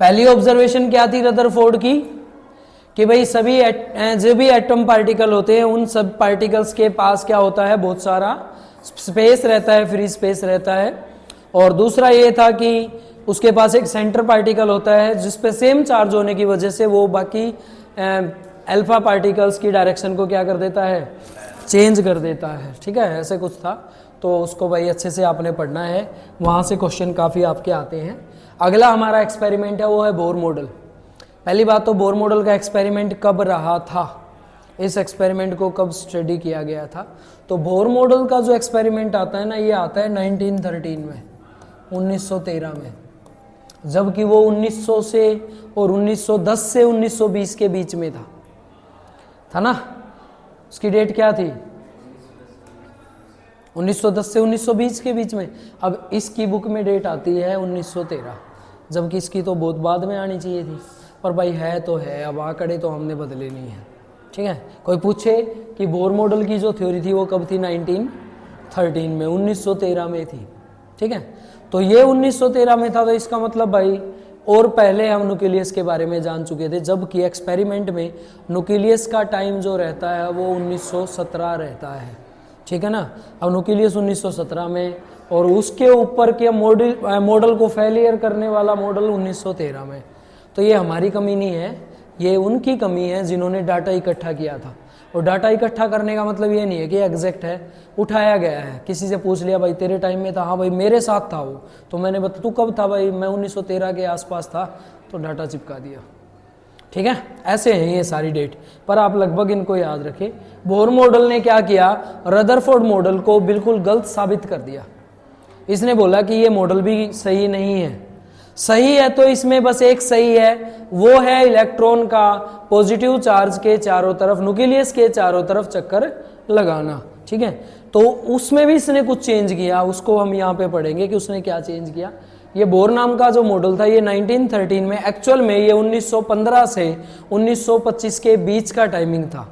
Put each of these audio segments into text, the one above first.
पहली ऑब्जर्वेशन क्या थी रदरफोर्ड की कि भाई सभी जो भी एटम पार्टिकल होते हैं उन सब पार्टिकल्स के पास क्या होता है, बहुत सारा स्पेस रहता है, फ्री स्पेस रहता है। और दूसरा ये था कि उसके पास एक सेंटर पार्टिकल होता है जिस पे सेम चार्ज होने की वजह से वो बाकी अल्फा पार्टिकल्स की डायरेक्शन को क्या कर देता है, चेंज कर देता है। ठीक है, ऐसे कुछ था, तो उसको भाई अच्छे से आपने पढ़ना है, वहाँ से क्वेश्चन काफ़ी आपके आते हैं। अगला हमारा एक्सपेरिमेंट है वो है बोर मॉडल। पहली बात तो बोर मॉडल का एक्सपेरिमेंट कब रहा था, इस एक्सपेरिमेंट को कब स्टडी किया गया था। तो बोर मॉडल का जो एक्सपेरिमेंट आता है ना, ये आता है 1913 में, 1913 में, जबकि वो 1900 से और 1910 से 1920 के बीच में था ना। उसकी डेट क्या थी, 1910 से 1920 के बीच में। अब इसकी बुक में डेट आती है 1913, जबकि इसकी तो बहुत बाद में आनी चाहिए थी, पर भाई है तो है, अब आंकड़े तो हमने बदले नहीं है। ठीक है, कोई पूछे कि बोर मॉडल की जो थ्योरी थी वो कब थी, 1913 में, 1913 में थी। ठीक है, तो ये 1913 में था, तो इसका मतलब भाई और पहले हम न्यूक्लियस के बारे में जान चुके थे, जबकि एक्सपेरिमेंट में न्यूक्लियस का टाइम जो रहता है वो 1917 रहता है। ठीक है ना, अब न्यूक्लियस 1917 में, और उसके ऊपर के मॉडल को फेलियर करने वाला मॉडल 1913 में। तो ये हमारी कमी नहीं है, ये उनकी कमी है जिन्होंने डाटा इकट्ठा किया था। और डाटा इकट्ठा करने का मतलब ये नहीं है कि एग्जैक्ट है, उठाया गया है, किसी से पूछ लिया भाई तेरे टाइम में था, हाँ भाई मेरे साथ था वो, तो मैंने बता तू कब था, भाई मैं 1913 के आसपास था, तो डाटा चिपका दिया। ठीक है, ऐसे हैं ये सारी डेट, पर आप लगभग इनको याद रखें। बोर मॉडल ने क्या किया, रदरफोर्ड मॉडल को बिल्कुल गलत साबित कर दिया। इसने बोला कि ये मॉडल भी सही नहीं है, सही है तो इसमें बस एक सही है, वो है इलेक्ट्रॉन का पॉजिटिव चार्ज के चारों तरफ, न्यूक्लियस के चारों तरफ चक्कर लगाना। ठीक है, तो उसमें भी इसने कुछ चेंज किया, उसको हम यहाँ पे पढ़ेंगे कि उसने क्या चेंज किया। ये बोर नाम का जो मॉडल था ये 1913 में, एक्चुअल में ये 1915 से 1925 के बीच का टाइमिंग था।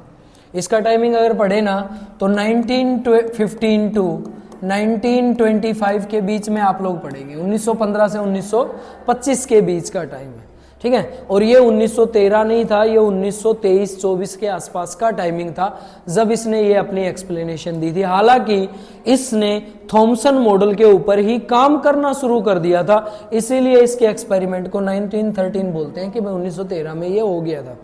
इसका टाइमिंग अगर पढ़े ना तो 1915 टू 1925 के बीच में आप लोग पढ़ेंगे, 1915 से 1925 के बीच का टाइम है। ठीक है, और ये 1913 नहीं था, ये 1923-24 के आसपास का टाइमिंग था जब इसने ये अपनी एक्सप्लेनेशन दी थी। हालांकि इसने थॉमसन मॉडल के ऊपर ही काम करना शुरू कर दिया था, इसीलिए इसके एक्सपेरिमेंट को 1913 बोलते हैं कि भाई 1913 में ये हो गया था।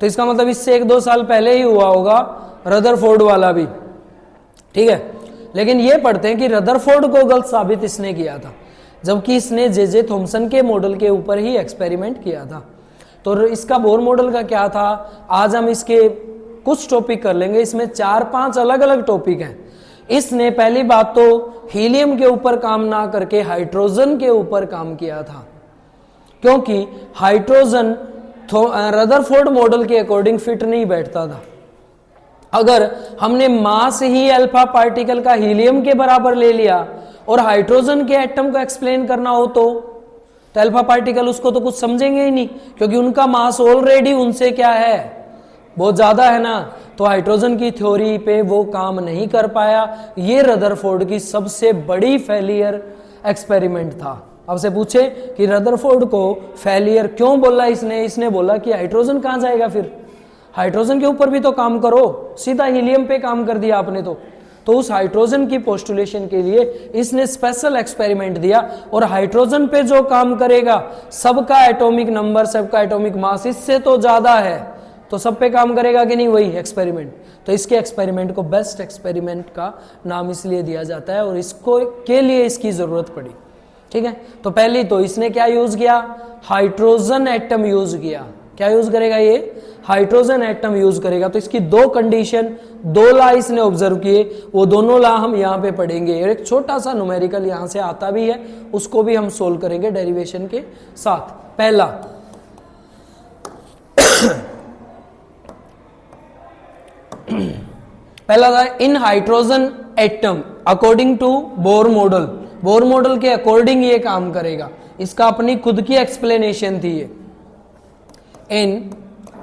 तो इसका मतलब इससे 1-2 साल पहले ही हुआ होगा रदरफोर्ड वाला भी। ठीक है, लेकिन ये पढ़ते हैं कि रदरफोर्ड को गलत साबित इसने किया था, जबकि इसने जे थॉमसन के मॉडल के ऊपर ही एक्सपेरिमेंट किया था। तो इसका बोर मॉडल का क्या था, आज हम इसके कुछ टॉपिक कर लेंगे। इसमें 4-5 अलग अलग टॉपिक हैं। इसने पहली बात तो हीलियम के ऊपर काम ना करके हाइड्रोजन के ऊपर काम किया था, क्योंकि हाइड्रोजन रदरफोर्ड मॉडल के अकॉर्डिंग फिट नहीं बैठता था। अगर हमने मास ही अल्फा पार्टिकल का हीलियम के बराबर ले लिया और हाइड्रोजन के एटम को एक्सप्लेन करना हो तो अल्फा पार्टिकल उसको तो कुछ समझेंगे ही नहीं, क्योंकि उनका मास ऑलरेडी उनसे क्या है, बहुत ज्यादा है ना। तो हाइड्रोजन की थ्योरी पे वो काम नहीं कर पाया। ये रदरफोर्ड की सबसे बड़ी फेलियर एक्सपेरिमेंट था। आपसे पूछे कि रदरफोर्ड को फेलियर क्यों बोला इसने बोला कि हाइड्रोजन कहां जाएगा, फिर हाइड्रोजन के ऊपर भी तो काम करो, सीधा हीलियम पे काम कर दिया आपने तो उस हाइड्रोजन की पोस्टुलेशन के लिए इसने स्पेशल एक्सपेरिमेंट दिया। और हाइड्रोजन पे जो काम करेगा, सबका एटॉमिक नंबर, सबका एटॉमिक मास इससे तो ज्यादा है, तो सब पे काम करेगा कि नहीं वही एक्सपेरिमेंट। तो इसके एक्सपेरिमेंट को बेस्ट एक्सपेरिमेंट का नाम इसलिए दिया जाता है, और इसको के लिए इसकी जरूरत पड़ी। ठीक है, तो पहली तो इसने क्या यूज किया, हाइड्रोजन एटम यूज किया। क्या यूज करेगा, ये हाइड्रोजन एटम यूज करेगा। तो इसकी 2 कंडीशन, 2 लॉ इसने ऑब्जर्व किए, वो दोनों लॉ हम यहाँ पे पढ़ेंगे। और एक छोटा सा न्यूमेरिकल यहाँ से आता भी है, उसको भी हम सोल्व करेंगे डेरिवेशन के साथ। पहला पहला था in hydrogen atom according to Bohr model. Bohr model के अकॉर्डिंग ये काम करेगा, इसका अपनी खुद की एक्सप्लेनेशन थी ये। In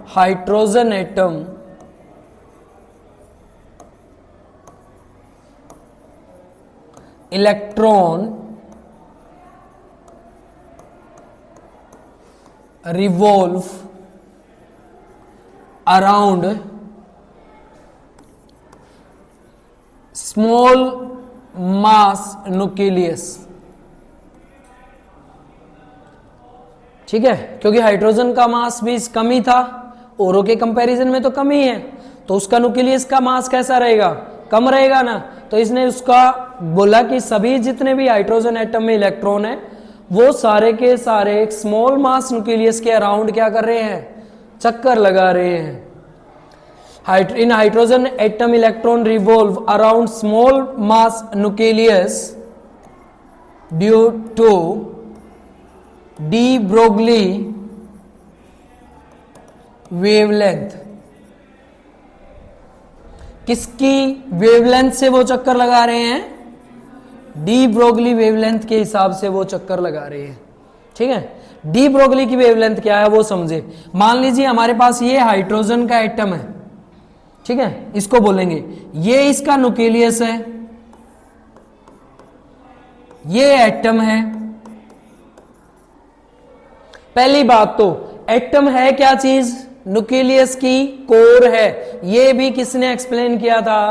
hydrogen atom electron revolve around small mass nucleus। ठीक है, क्योंकि हाइड्रोजन का मास भी कम ही था, औरों के कंपैरिजन में तो कम ही है, तो उसका न्यूक्लियस का मास कैसा रहेगा, कम रहेगा ना। तो इसने उसका बोला कि सभी जितने भी हाइड्रोजन एटम में इलेक्ट्रॉन है वो सारे के सारे एक स्मॉल मास न्यूक्लियस के अराउंड क्या कर रहे हैं, चक्कर लगा रहे हैं। In hydrogen atom electron revolve around small mass nucleus due to de Broglie wavelength. किसकी वेवलेंथ से वो चक्कर लगा रहे हैं, डी ब्रोगली वेवलेंथ के हिसाब से वो चक्कर लगा रहे हैं। ठीक है, डी ब्रोगली की वेवलेंथ क्या है वो समझे। मान लीजिए हमारे पास ये हाइड्रोजन का एटम है, ठीक है, इसको बोलेंगे ये इसका न्यूक्लियस है, ये एटम है। पहली बात तो एटम है क्या चीज, न्यूक्लियस की कोर है। ये भी किसने एक्सप्लेन किया था,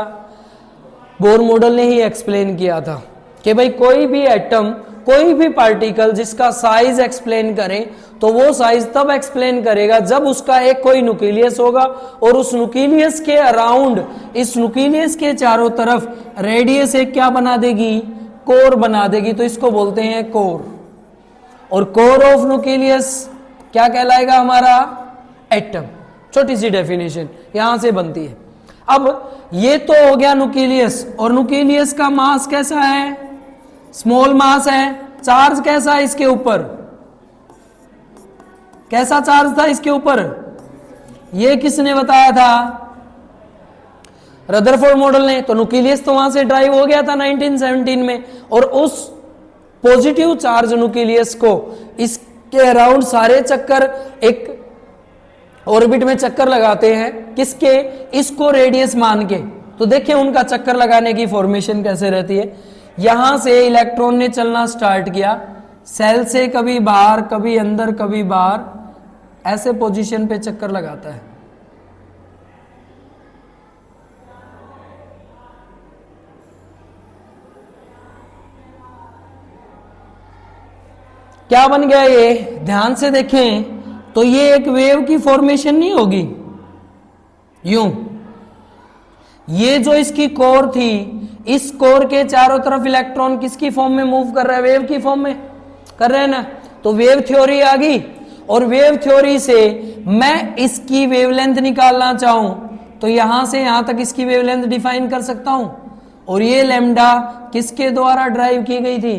बोर मॉडल ने ही एक्सप्लेन किया था कि भाई कोई भी एटम, कोई भी पार्टिकल जिसका साइज एक्सप्लेन करे तो वो साइज तब एक्सप्लेन करेगा जब उसका एक कोई न्यूक्लियस होगा और उस न्यूक्लियस के अराउंड, इस न्यूक्लियस के चारों तरफ रेडियस एक क्या बना देगी, कोर बना देगी। तो इसको बोलते हैं कोर। और कोर ऑफ न्यूक्लियस क्या कहलाएगा हमारा, एटम। छोटी सी डेफिनेशन यहां से बनती है। अब ये तो हो गया न्यूक्लियस, और न्यूक्लियस का मास कैसा है, स्मॉल मास है। चार्ज कैसा है इसके ऊपर, कैसा चार्ज था इसके ऊपर, ये किसने बताया था, रदरफोर्ड मॉडल ने। तो न्यूक्लियस तो वहां से ड्राइव हो गया था 1917 में, और उस पॉजिटिव चार्ज न्यूक्लियस को इसके अराउंड सारे चक्कर एक ऑर्बिट में चक्कर लगाते हैं, किसके, इसको रेडियस मान के। तो देखिए उनका चक्कर लगाने की फॉर्मेशन कैसे रहती है। यहां से इलेक्ट्रॉन ने चलना स्टार्ट किया, सेल से कभी बाहर कभी अंदर कभी बाहर, ऐसे पोजीशन पे चक्कर लगाता है। क्या बन गया ये, ध्यान से देखें तो ये एक वेव की फॉर्मेशन नहीं होगी यूं। ये जो इसकी कोर थी, इस कोर के चारों तरफ इलेक्ट्रॉन किसकी फॉर्म में मूव कर रहा है, वेव की फॉर्म में कर रहे हैं ना। तो वेव थ्योरी आ गई, और वेव थ्योरी से मैं इसकी वेवलेंथ निकालना चाहूं तो यहां से यहां तक इसकी वेवलेंथ डिफाइन कर सकता हूं। और ये लैम्डा किसके द्वारा ड्राइव की गई थी,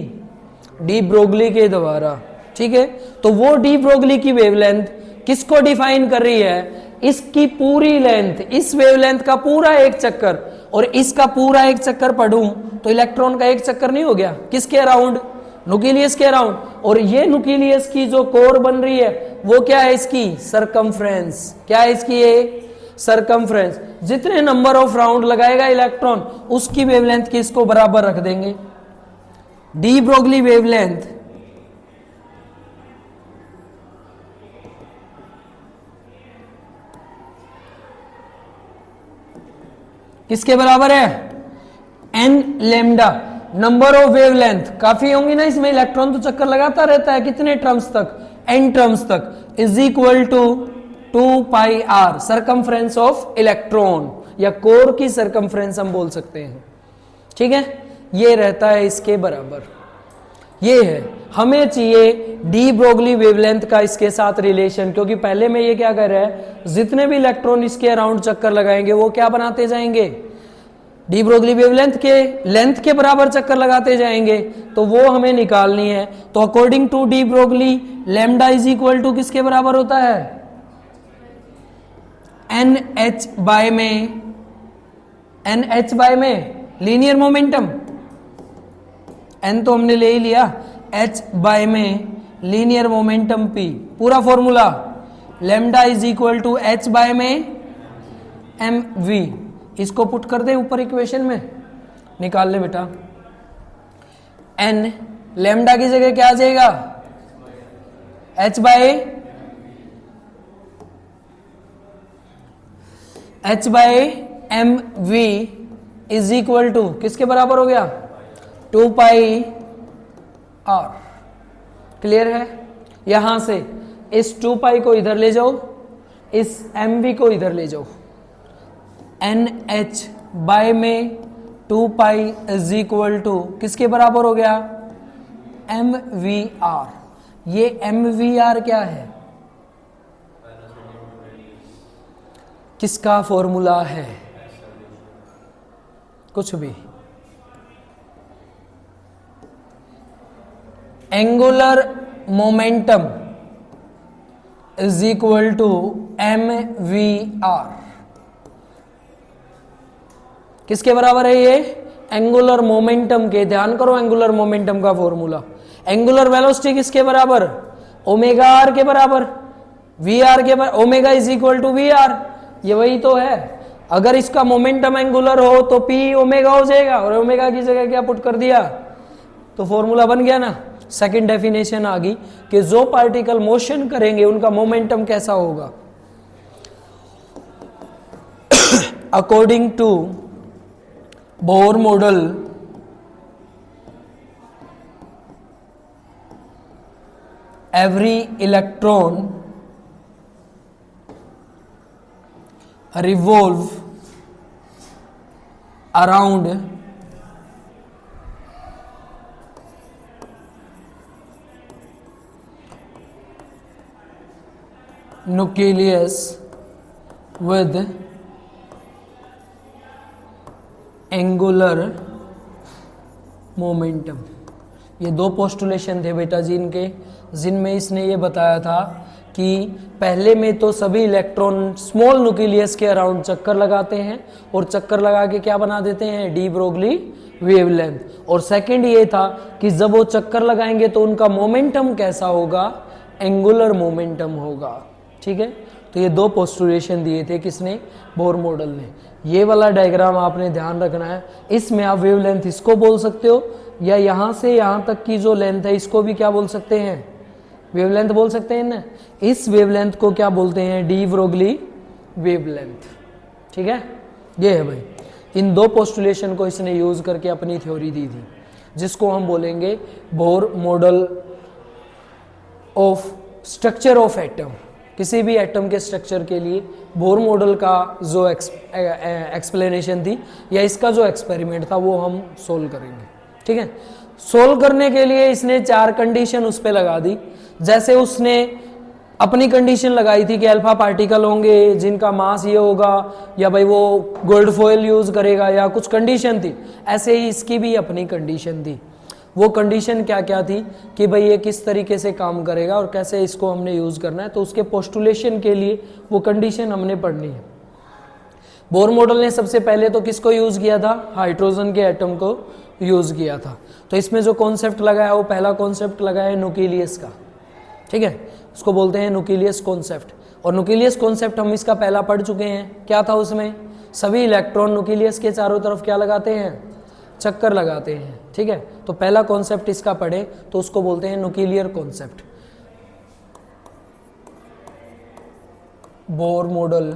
डी ब्रोगली के द्वारा। ठीक है, तो वो डी ब्रोगली की वेवलेंथ किसको डिफाइन कर रही है, इसकी पूरी लेंथ, इस वेवलेंथ का पूरा एक चक्कर, और इसका पूरा एक चक्कर पढ़ूं तो इलेक्ट्रॉन का एक चक्कर नहीं हो गया, किसके अराउंड, न्यूक्लियस के अराउंड। और ये न्यूक्लियस की जो कोर बन रही है वो क्या है, इसकी सरकमफ्रेंस। क्या है इसकी, ये सरकमफ्रेंस। जितने नंबर ऑफ राउंड लगाएगा इलेक्ट्रॉन उसकी वेवलेंथ की इसको बराबर रख देंगे। डी ब्रोगली वेवलेंथ किसके बराबर है, n lambda. Number of wavelength काफी होंगी ना इसमें, इलेक्ट्रॉन तो चक्कर लगाता रहता है, कितने टर्म्स तक, एन टर्म्स तक, is equal to 2 pi r, circumference of electron, या कोर की सरकमफ्रेंस हम बोल सकते हैं। ठीक है, ये रहता है इसके बराबर। ये है, हमें चाहिए डी ब्रोगली वेवलेंथ का इसके साथ रिलेशन, क्योंकि पहले में ये क्या कर रहा है, जितने भी इलेक्ट्रॉन इसके अराउंड चक्कर लगाएंगे वो क्या बनाते जाएंगे, डी ब्रोगली वेवलेंथ के लेंथ के बराबर चक्कर लगाते जाएंगे। तो वो हमें निकालनी है। तो according to de Broglie lambda is equal to किसके बराबर होता है, एन एच बाय में, एन एच बाय में लीनियर मोमेंटम, एन तो हमने ले ही लिया, एच बाय में लीनियर मोमेंटम पी, पूरा formula lambda is equal to h by में एम वी। इसको पुट कर दे ऊपर इक्वेशन में, निकाल ले बेटा। एन लैम्डा की जगह क्या आ जाएगा, h by H by m v is equal to किसके बराबर हो गया? 2 पाई आर। क्लियर है? यहां से इस 2 पाई को इधर ले जाओ, इस एम वी को इधर ले जाओ। एन एच बाय में 2 पाई इज इक्वल टू किसके बराबर हो गया? M v r. ये एम वी आर क्या है? किसका फॉर्मूला है? कुछ भी। Angular momentum is equal to m v r. किसके बराबर है ये? एंगुलर मोमेंटम के। ध्यान करो एंगुलर मोमेंटम का फॉर्मूला। एंगुलर वेलोसिटी किसके बराबर? ओमेगा आर के बराबर, वी आर के बराबर। Omega is equal to v r, ये वही तो है। अगर इसका मोमेंटम एंगुलर हो तो पी ओमेगा हो जाएगा, और ओमेगा की जगह क्या पुट कर दिया तो फॉर्मूला बन गया ना। सेकंड डेफिनेशन आ गई कि जो पार्टिकल मोशन करेंगे उनका मोमेंटम कैसा होगा। According to Bohr model, every electron revolve around nucleus with angular momentum। ये दो पोस्टुलेशन थे बेटा जी इनके, जिनमें इसने ये बताया था कि पहले में तो सभी इलेक्ट्रॉन स्मॉल न्यूक्लियस के अराउंड चक्कर लगाते हैं और चक्कर लगा के क्या बना देते हैं? D Broglie wavelength. और सेकंड ये था कि जब वो चक्कर लगाएंगे तो उनका मोमेंटम कैसा होगा? एंगुलर मोमेंटम होगा। ठीक है, तो ये दो पोस्टुलेशन दिए थे किसने? बोर मॉडल ने। ये वाला डायग्राम आपने ध्यान रखना है। इसमें आप वेवलेंथ इसको बोल सकते हो, या यहां से यहां तक की जो लेंथ है इसको भी क्या बोल सकते हैं? वेवलेंथ बोल सकते हैं ना। इस वेवलेंथ को क्या बोलते हैं? D Broglie wavelength. ठीक है, ये है भाई। इन दो पोस्टुलेशन को इसने यूज करके अपनी थ्योरी दी थी, जिसको हम बोलेंगे Bohr model of structure of atom. किसी भी एटम के स्ट्रक्चर के लिए बोर मॉडल का जो एक्सप्लेनेशन थी या इसका जो एक्सपेरिमेंट था वो हम सोल्व करेंगे। ठीक है, सोल्व करने के लिए इसने 4 कंडीशन उस पर लगा दी। जैसे उसने अपनी कंडीशन लगाई थी कि अल्फा पार्टिकल होंगे जिनका मास ये होगा, या भाई वो गोल्ड फॉयल यूज करेगा, या कुछ कंडीशन थी। ऐसे ही इसकी भी अपनी कंडीशन थी। वो कंडीशन क्या क्या थी कि भाई ये किस तरीके से काम करेगा और कैसे इसको हमने यूज करना है, तो उसके पोस्टुलेशन के लिए वो कंडीशन हमने पढ़नी है। बोर मॉडल ने सबसे पहले तो किसको यूज किया था? हाइड्रोजन के एटम को यूज किया था। तो इसमें जो कॉन्सेप्ट लगाया वो पहला कॉन्सेप्ट लगाया है न्यूक्लियस का। ठीक है, उसको बोलते हैं न्यूक्लियस कॉन्सेप्ट। और न्यूक्लियस कॉन्सेप्ट हम इसका पहला पढ़ चुके हैं। क्या था उसमें? सभी इलेक्ट्रॉन न्यूक्लियस के चारों तरफ क्या लगाते हैं? चक्कर लगाते हैं। ठीक है, तो पहला कॉन्सेप्ट इसका पढ़े तो उसको बोलते हैं न्यूक्लियर कॉन्सेप्ट। बोर मॉडल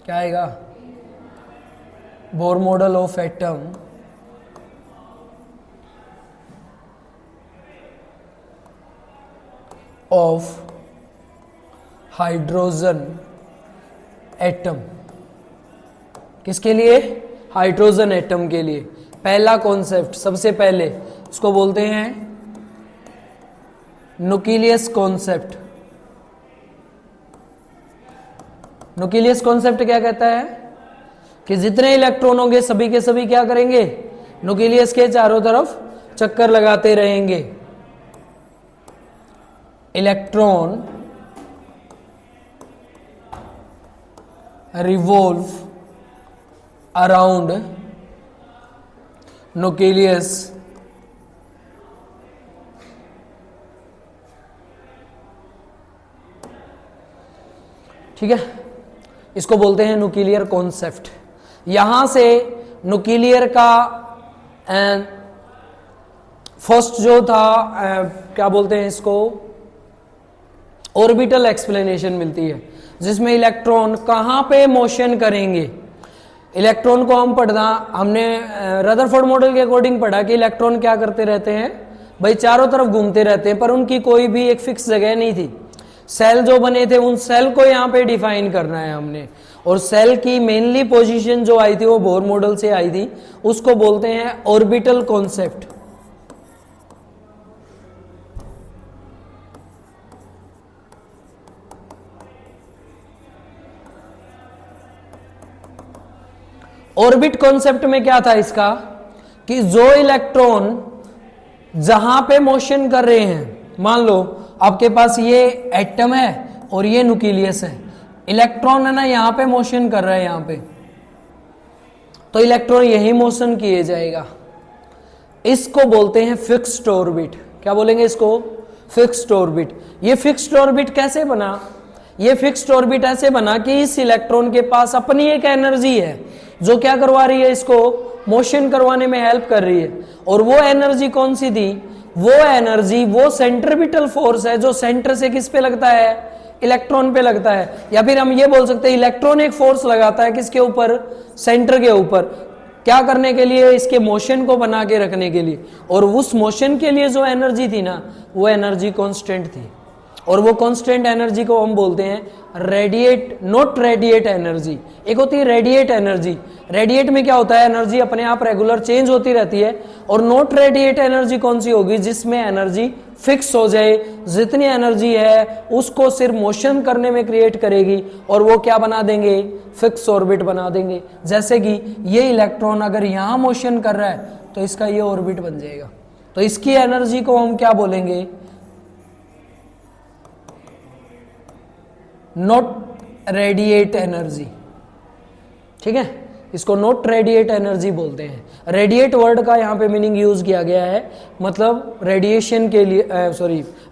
क्या आएगा? Bohr model of atom of hydrogen atom. किसके लिए? हाइड्रोजन एटम के लिए। पहला कॉन्सेप्ट सबसे पहले उसको बोलते हैं न्यूक्लियस कॉन्सेप्ट। न्यूक्लियस कॉन्सेप्ट क्या कहता है कि जितने इलेक्ट्रॉन होंगे सभी के सभी क्या करेंगे? न्यूक्लियस के चारों तरफ चक्कर लगाते रहेंगे। इलेक्ट्रॉन रिवॉल्व अराउंड न्यूक्लियस ठीक है, इसको बोलते हैं न्यूक्लियर कॉन्सेप्ट। यहां से न्यूक्लियर का फर्स्ट जो था क्या बोलते हैं इसको, ऑर्बिटल एक्सप्लेनेशन मिलती है, जिसमें इलेक्ट्रॉन कहां पे मोशन करेंगे। इलेक्ट्रॉन को हमने रदरफोर्ड मॉडल के अकॉर्डिंग पढ़ा कि इलेक्ट्रॉन क्या करते रहते हैं भाई, चारों तरफ घूमते रहते हैं, पर उनकी कोई भी एक फिक्स जगह नहीं थी। सेल जो बने थे उन सेल को यहां पे डिफाइन करना है हमने, और सेल की मेनली पोजीशन जो आई थी वो बोर मॉडल से आई थी, उसको बोलते हैं ऑर्बिटल कॉन्सेप्ट। ऑर्बिट कॉन्सेप्ट में क्या था इसका कि जो इलेक्ट्रॉन जहां पे मोशन कर रहे हैं, मान लो आपके पास ये एटम है और ये न्यूक्लियस है, इलेक्ट्रॉन है ना यहां पे मोशन कर रहा है यहां पे, तो इलेक्ट्रॉन यही मोशन किए जाएगा। इसको बोलते हैं फिक्स्ड ऑर्बिट। क्या बोलेंगे इसको? Fixed orbit. ये फिक्स्ड ऑर्बिट कैसे बना? ये फिक्स्ड ऑर्बिट ऐसे बना कि इस इलेक्ट्रॉन के पास अपनी एक एनर्जी है जो क्या करवा रही है, इसको मोशन करवाने में हेल्प कर रही है। और वो एनर्जी कौन सी थी? वो एनर्जी वो सेंट्रीपिटल फोर्स है जो सेंटर से किस पे लगता है? इलेक्ट्रॉन पे लगता है। या फिर हम ये बोल सकते हैं इलेक्ट्रॉन एक फोर्स लगाता है किसके ऊपर? सेंटर के ऊपर। क्या करने के लिए? इसके मोशन को बना के रखने के लिए। और उस मोशन के लिए जो एनर्जी थी ना, वो एनर्जी कांस्टेंट थी, और वो कांस्टेंट एनर्जी को हम बोलते हैं रेडिएट, नॉट रेडिएट एनर्जी। एक होती है रेडिएट एनर्जी। रेडिएट में क्या होता है? एनर्जी अपने आप रेगुलर चेंज होती रहती है। और नॉट रेडिएट एनर्जी कौन सी होगी? जिसमें एनर्जी फिक्स हो जाए, जितनी एनर्जी है उसको सिर्फ मोशन करने में क्रिएट करेगी, और वो क्या बना देंगे? फिक्स ऑर्बिट बना देंगे। जैसे कि ये इलेक्ट्रॉन अगर यहां मोशन कर रहा है तो इसका ये ऑर्बिट बन जाएगा, तो इसकी एनर्जी को हम क्या बोलेंगे? Not radiate energy. ठीक है, इसको नॉट रेडिएट एनर्जी बोलते हैं। रेडिएट वर्ड का यहाँ पे मीनिंग यूज किया गया है, मतलब रेडिएशन के लिए,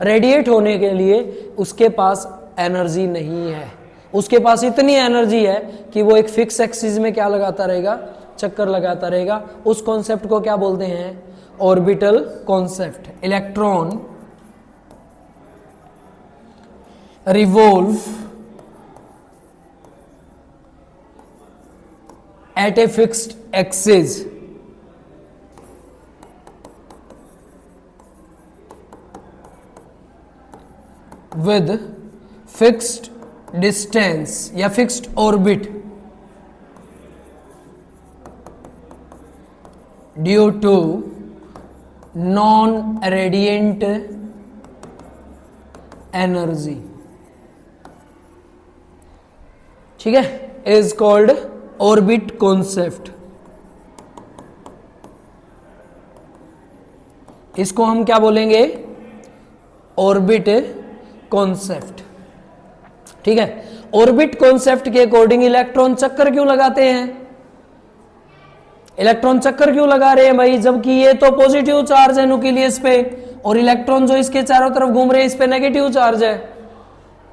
रेडिएट होने के लिए उसके पास एनर्जी नहीं है, उसके पास इतनी एनर्जी है कि वो एक फिक्स एक्सिस में क्या लगाता रहेगा? चक्कर लगाता रहेगा। उस कॉन्सेप्ट को क्या बोलते हैं? Orbital concept. Electron revolve at a fixed axis with fixed distance या fixed orbit due to non-radiant energy। ठीक है, is called ऑर्बिट कॉन्सेप्ट। इसको हम क्या बोलेंगे? Orbit concept. ठीक है, ऑर्बिट कॉन्सेप्ट के अकॉर्डिंग इलेक्ट्रॉन चक्कर क्यों लगाते हैं? इलेक्ट्रॉन चक्कर क्यों लगा रहे हैं भाई? जबकि ये तो पॉजिटिव चार्ज है न्यूक्लियस पे, और इलेक्ट्रॉन जो इसके चारों तरफ घूम रहे हैं इस पे नेगेटिव चार्ज है।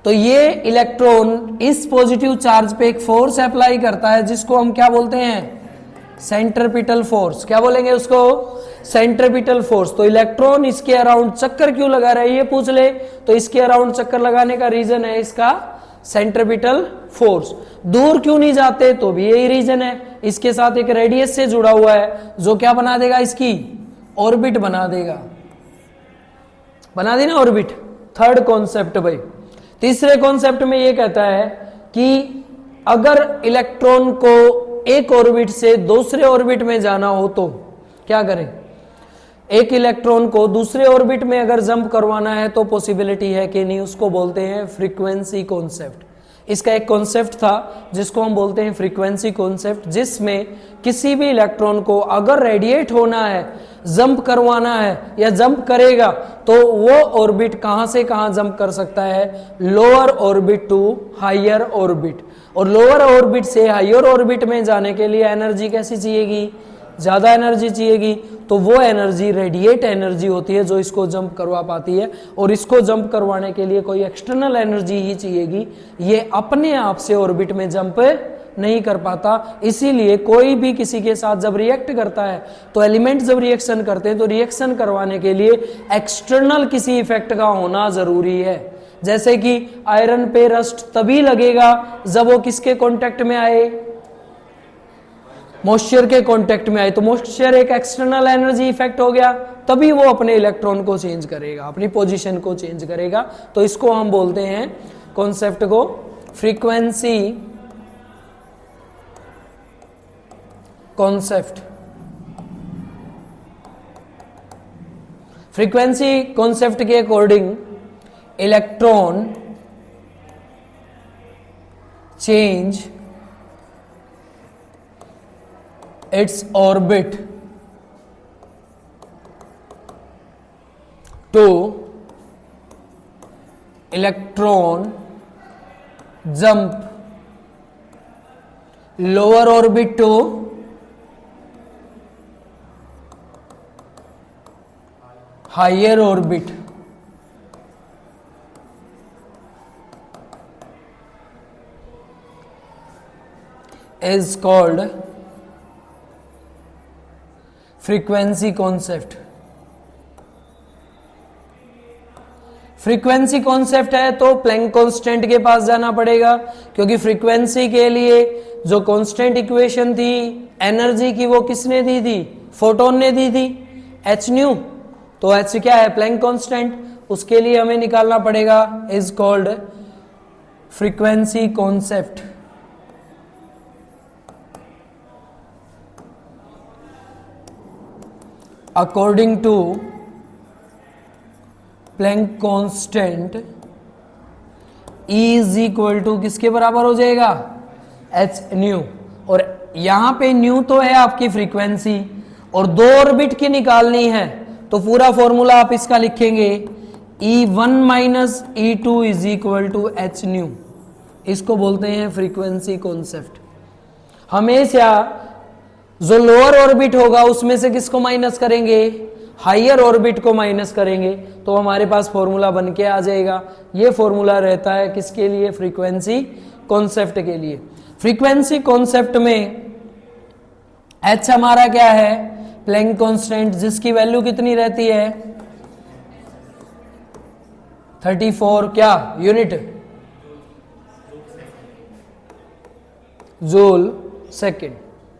तो ये इलेक्ट्रॉन इस पॉजिटिव चार्ज पे एक फोर्स अप्लाई करता है जिसको हम क्या बोलते हैं? Centripetal force. क्या बोलेंगे उसको? Centripetal force. तो इलेक्ट्रॉन इसके अराउंड चक्कर क्यों लगा रहा है ये पूछ ले, तो इसके अराउंड चक्कर लगाने का रीजन है इसका सेंट्रीपिटल फोर्स। दूर क्यों नहीं जाते, तो भी यही रीजन है, इसके साथ एक रेडियस से जुड़ा हुआ है जो क्या बना देगा? इसकी ऑर्बिट बना देगा। बना दी ना ऑर्बिट। थर्ड कॉन्सेप्ट भाई। तीसरे कॉन्सेप्ट में ये कहता है कि अगर इलेक्ट्रॉन को एक ऑर्बिट से दूसरे ऑर्बिट में जाना हो तो क्या करें? एक इलेक्ट्रॉन को दूसरे ऑर्बिट में अगर जंप करवाना है तो पॉसिबिलिटी है कि नहीं, उसको बोलते हैं फ्रीक्वेंसी कॉन्सेप्ट। इसका एक कॉन्सेप्ट था जिसको हम बोलते हैं फ्रीक्वेंसी कॉन्सेप्ट, जिसमें किसी भी इलेक्ट्रॉन को अगर रेडिएट होना है, जंप करवाना है या जंप करेगा, तो वो ऑर्बिट कहां से कहां जंप कर सकता है? Lower orbit to higher orbit. और लोअर ऑर्बिट से हायर ऑर्बिट में जाने के लिए एनर्जी कैसी चाहिएगी? ज्यादा एनर्जी चाहिएगी। तो वो एनर्जी रेडिएट एनर्जी होती है जो इसको जंप करवा पाती है, और इसको जंप करवाने के लिए कोई एक्सटर्नल एनर्जी ही चाहिएगी, ये अपने आप से ऑर्बिट में जंप नहीं कर पाता। इसीलिए कोई भी किसी के साथ जब रिएक्ट करता है तो एलिमेंट जब रिएक्शन करते हैं तो रिएक्शन करवाने के लिए एक्सटर्नल किसी इफेक्ट का होना जरूरी है। जैसे कि आयरन पे रस्ट तभी लगेगा जब वो किसके कांटेक्ट में आए, मॉइस्चर के कांटेक्ट में आए। तो मॉइस्चर एक एक्सटर्नल एनर्जी इफेक्ट हो गया, तभी वो अपने इलेक्ट्रॉन को चेंज करेगा, अपनी पोजीशन को चेंज करेगा। तो इसको हम बोलते हैं कॉन्सेप्ट को फ्रीक्वेंसी कॉन्सेप्ट। फ्रीक्वेंसी कॉन्सेप्ट के according electron change its orbit to electron jump lower orbit to higher orbit is called frequency concept. Frequency concept है तो प्लैंक कांस्टेंट के पास जाना पड़ेगा, क्योंकि फ्रीक्वेंसी के लिए जो कांस्टेंट इक्वेशन थी एनर्जी की वो किसने दी थी, फोटोन ने दी थी, एच न्यू। तो एच क्या है, प्लैंक कांस्टेंट, उसके लिए हमें निकालना पड़ेगा is called frequency concept. According to Planck constant E is equal to किसके बराबर हो जाएगा, एच न्यू। और यहां पे न्यू तो है आपकी फ्रीक्वेंसी और दो ऑर्बिट की निकालनी है, तो पूरा फॉर्मूला आप इसका लिखेंगे E1 minus E2 is equal to h nu. इसको बोलते हैं फ्रीक्वेंसी कॉन्सेप्ट। हमेशा जो लोअर ऑर्बिट होगा उसमें से किसको माइनस करेंगे, हायर ऑर्बिट को माइनस करेंगे, तो हमारे पास फॉर्मूला बन के आ जाएगा। ये फॉर्मूला रहता है किसके लिए, फ्रीक्वेंसी कॉन्सेप्ट के लिए। फ्रीक्वेंसी कॉन्सेप्ट में एच हमारा क्या है, प्लैंक कांस्टेंट, जिसकी वैल्यू कितनी रहती है 34 क्या यूनिट जूल सेकेंड।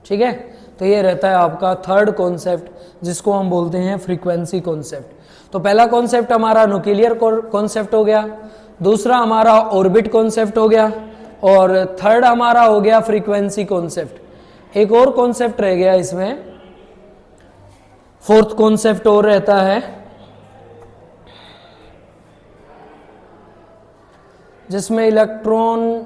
ठीक है, तो ये रहता है आपका थर्ड कॉन्सेप्ट, जिसको हम बोलते हैं फ्रीक्वेंसी कॉन्सेप्ट। तो पहला कॉन्सेप्ट हमारा न्यूक्लियर कॉन्सेप्ट हो गया, दूसरा हमारा ऑर्बिट कॉन्सेप्ट हो गया, और थर्ड हमारा हो गया फ्रीक्वेंसी कॉन्सेप्ट। एक और कॉन्सेप्ट रह गया इसमें, फोर्थ कॉन्सेप्ट और रहता है, जिसमें इलेक्ट्रॉन